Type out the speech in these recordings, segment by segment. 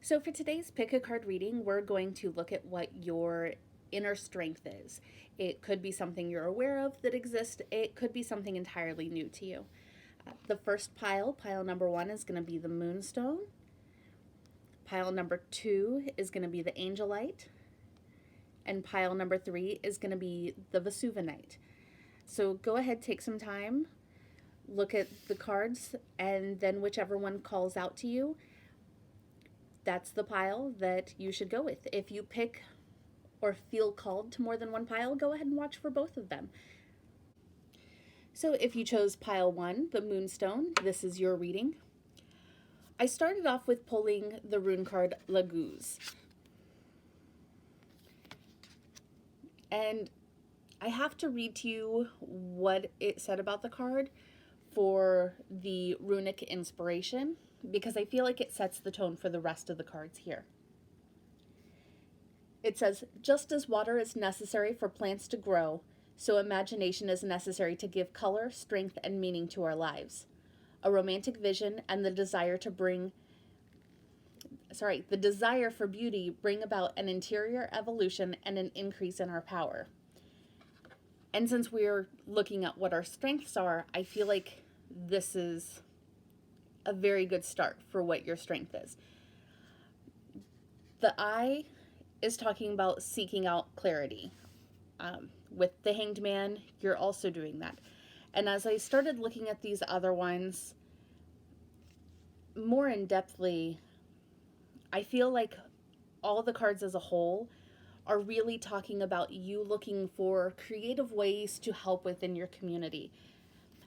So for today's pick a card reading, we're going to look at what your inner strength is. It could be something you're aware of that exists. It could be something entirely new to you. The first pile number 1, is going to be the Moonstone. Pile number 2 is going to be the Angelite. And pile number 3 is going to be the Vesuvinite. So go ahead, take some time, look at the cards, and then whichever one calls out to you, that's the pile that you should go with. If you pick or feel called to more than one pile, go ahead and watch for both of them. So if you chose pile 1, the Moonstone, this is your reading. I started off with pulling the rune card Laguz. And I have to read to you what it said about the card for the runic inspiration, because I feel like it sets the tone for the rest of the cards here. It says, just as water is necessary for plants to grow, so imagination is necessary to give color, strength, and meaning to our lives. A romantic vision and the desire for beauty bring about an interior evolution and an increase in our power. And since we're looking at what our strengths are, I feel like this is a very good start for what your strength is. The Eye is talking about seeking out clarity. With the Hanged Man, you're also doing that. And as I started looking at these other ones more in depthly, I feel like all the cards as a whole are really talking about you looking for creative ways to help within your community.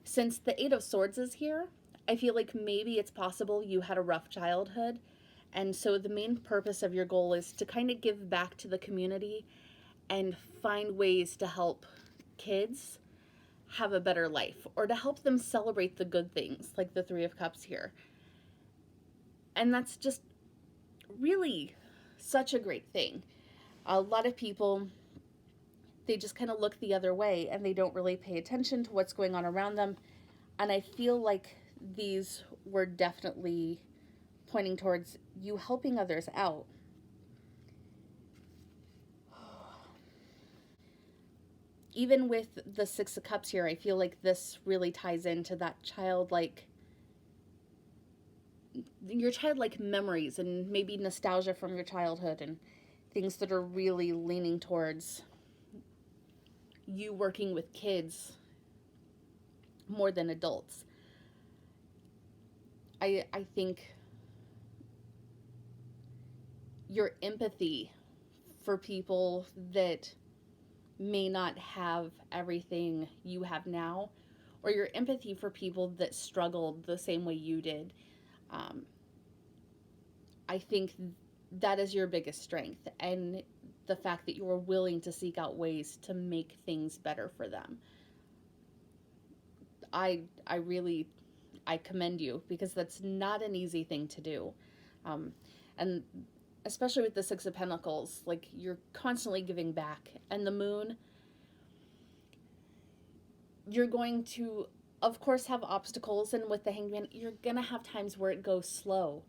Since the Eight of Swords is here, I feel like maybe it's possible you had a rough childhood, and so the main purpose of your goal is to kind of give back to the community and find ways to help kids have a better life, or to help them celebrate the good things, like the Three of Cups here. And that's just really such a great thing. A lot of people, they just kind of look the other way and they don't really pay attention to what's going on around them. And I feel like these were definitely pointing towards you helping others out. Even with the Six of Cups here, I feel like this really ties into that your childlike memories and maybe nostalgia from your childhood and things that are really leaning towards you working with kids more than adults. I think your empathy for people that may not have everything you have now, or your empathy for people that struggled the same way you did, I think that is your biggest strength, and the fact that you are willing to seek out ways to make things better for them. I commend you, because that's not an easy thing to do. And especially with the Six of Pentacles, like, you're constantly giving back. And the Moon, you're going to, of course, have obstacles. And with the Hanged Man, you're going to have times where it goes slow.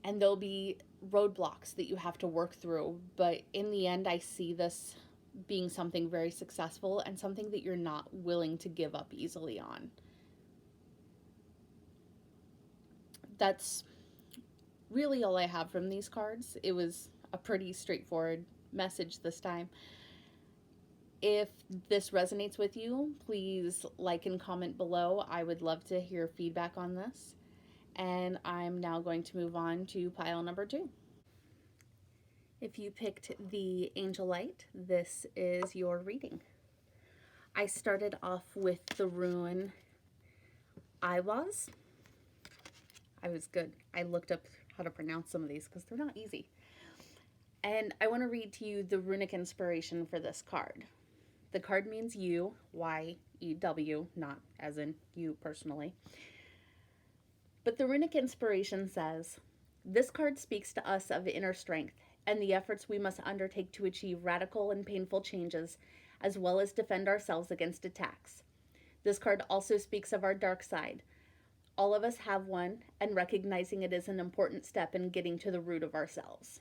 And there'll be roadblocks that you have to work through. But in the end, I see this being something very successful and something that you're not willing to give up easily on. That's really all I have from these cards. It was a pretty straightforward message this time. If this resonates with you, please like and comment below. I would love to hear feedback on this. And I'm now going to move on to pile number 2. If you picked the Angelite, this is your reading. I started off with the rune Iwaz. I was good. I looked up how to pronounce some of these because they're not easy. And I want to read to you the runic inspiration for this card. The card means you, Y-E-W, not as in you personally. But the runic inspiration says, this card speaks to us of inner strength and the efforts we must undertake to achieve radical and painful changes, as well as defend ourselves against attacks. This card also speaks of our dark side, All of us have one, and recognizing it is an important step in getting to the root of ourselves.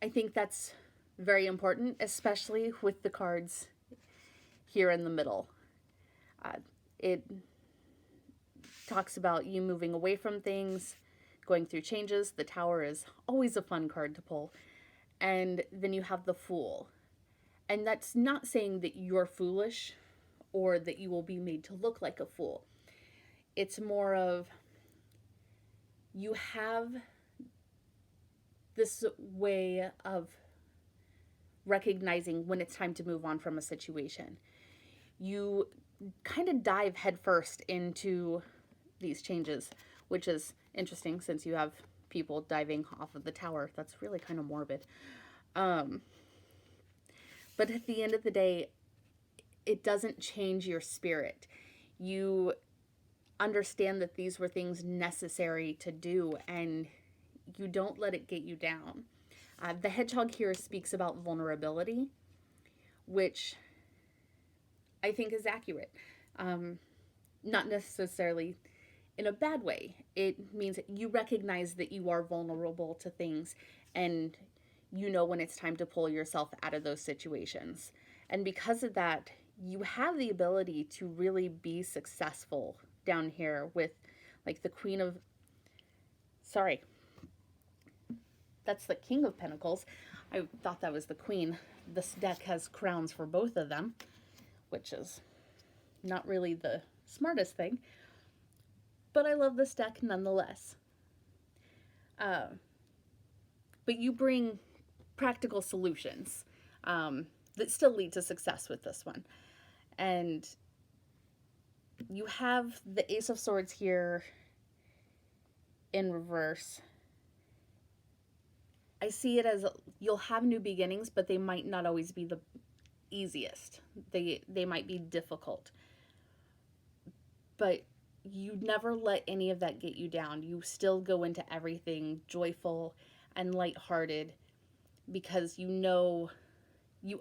I think that's very important, especially with the cards here in the middle. It talks about you moving away from things, going through changes. The Tower is always a fun card to pull. And then you have the Fool. And that's not saying that you're foolish or that you will be made to look like a fool. It's more of you have this way of recognizing when it's time to move on from a situation. You kind of dive headfirst into these changes, which is interesting since you have people diving off of the tower. That's really kind of morbid. But at the end of the day, it doesn't change your spirit. You understand that these were things necessary to do, and you don't let it get you down. The hedgehog here speaks about vulnerability, which I think is accurate. Not necessarily in a bad way. It means that you recognize that you are vulnerable to things, and you know when it's time to pull yourself out of those situations. And because of that, you have the ability to really be successful down here with, like, the Queen of... Sorry. That's the King of Pentacles. I thought that was the Queen. This deck has crowns for both of them, which is not really the smartest thing. But I love this deck nonetheless. But you bring practical solutions that still lead to success with this one. And you have the Ace of Swords here in reverse. I see it as you'll have new beginnings, but they might not always be the easiest. They might be difficult. But you never let any of that get you down. You still go into everything joyful and lighthearted because you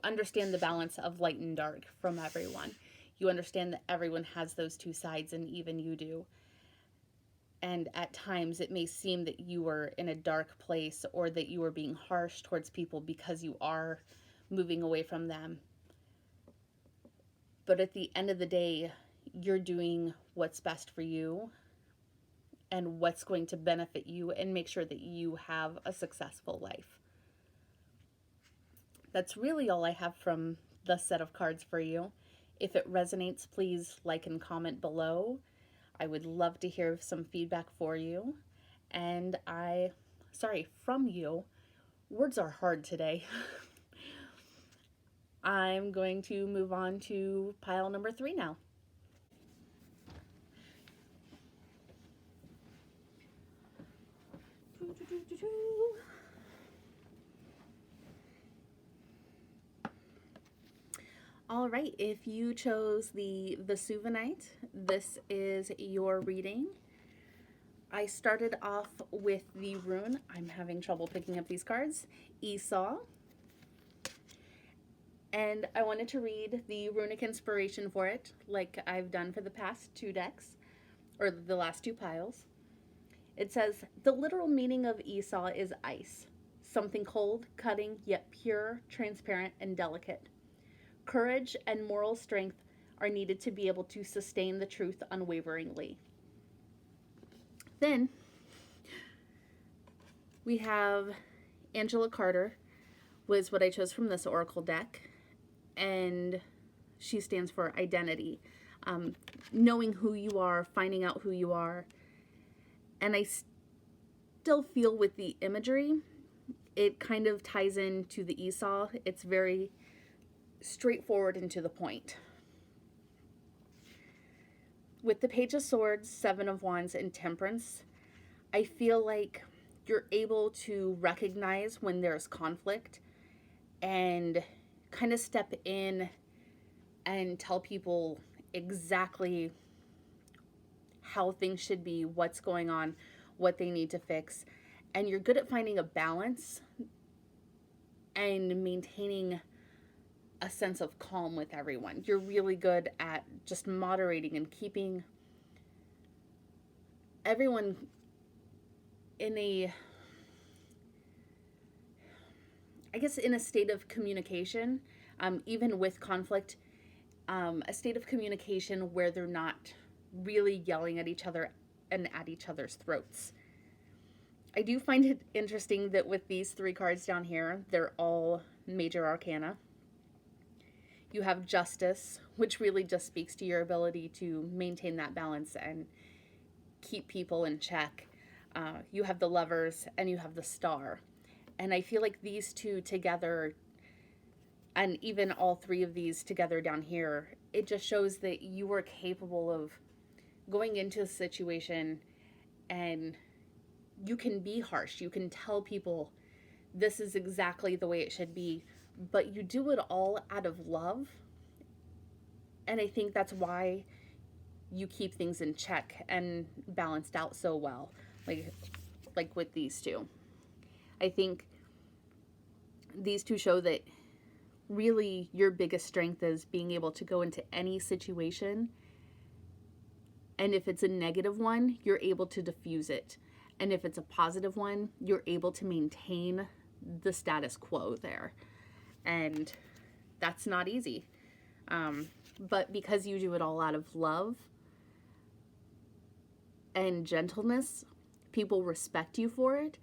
understand the balance of light and dark from everyone. You understand that everyone has those two sides, and even you do. And at times it may seem that you are in a dark place or that you are being harsh towards people because you are moving away from them. But at the end of the day, you're doing what's best for you and what's going to benefit you and make sure that you have a successful life. That's really all I have from the set of cards for you. If it resonates, please like and comment below. I would love to hear some feedback for you. And from you. Words are hard today. I'm going to move on to pile number 3 now. All right, if you chose the Vesuvinite, this is your reading. I started off with the rune. I'm having trouble picking up these cards. Esau. And I wanted to read the runic inspiration for it, like I've done for the past 2 decks, or the last 2 piles. It says, the literal meaning of Esau is ice, something cold, cutting, yet pure, transparent, and delicate. Courage and moral strength are needed to be able to sustain the truth unwaveringly. Then we have Angela Carter, was what I chose from this oracle deck, and she stands for identity, knowing who you are, finding out who you are. And I still feel with the imagery, it kind of ties into the Esau. It's very straightforward and to the point. With the Page of Swords, 7 of Wands, and Temperance, I feel like you're able to recognize when there's conflict and kind of step in and tell people exactly how things should be, what's going on, what they need to fix. And you're good at finding a balance and maintaining a sense of calm with everyone. You're really good at just moderating and keeping everyone in a, I guess, in a state of communication, even with conflict, a state of communication where they're not really yelling at each other and at each other's throats. I do find it interesting that with these three cards down here, they're all major arcana. You have justice, which really just speaks to your ability to maintain that balance and keep people in check. You have the lovers and you have the star. And I feel like these two together, and even all three of these together down here, it just shows that you are capable of going into a situation and you can be harsh. You can tell people this is exactly the way it should be, but you do it all out of love. And I think that's why you keep things in check and balanced out so well, like with these two. I think these two show that really your biggest strength is being able to go into any situation, and if it's a negative one, you're able to diffuse it. And if it's a positive one, you're able to maintain the status quo there. And that's not easy. But because you do it all out of love and gentleness, people respect you for it.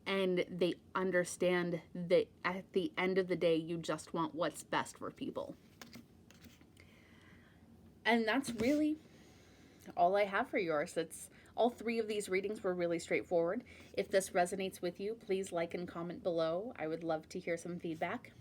And they understand that at the end of the day, you just want what's best for people. And that's really all I have for yours. All three of these readings were really straightforward. If this resonates with you, please like and comment below. I would love to hear some feedback.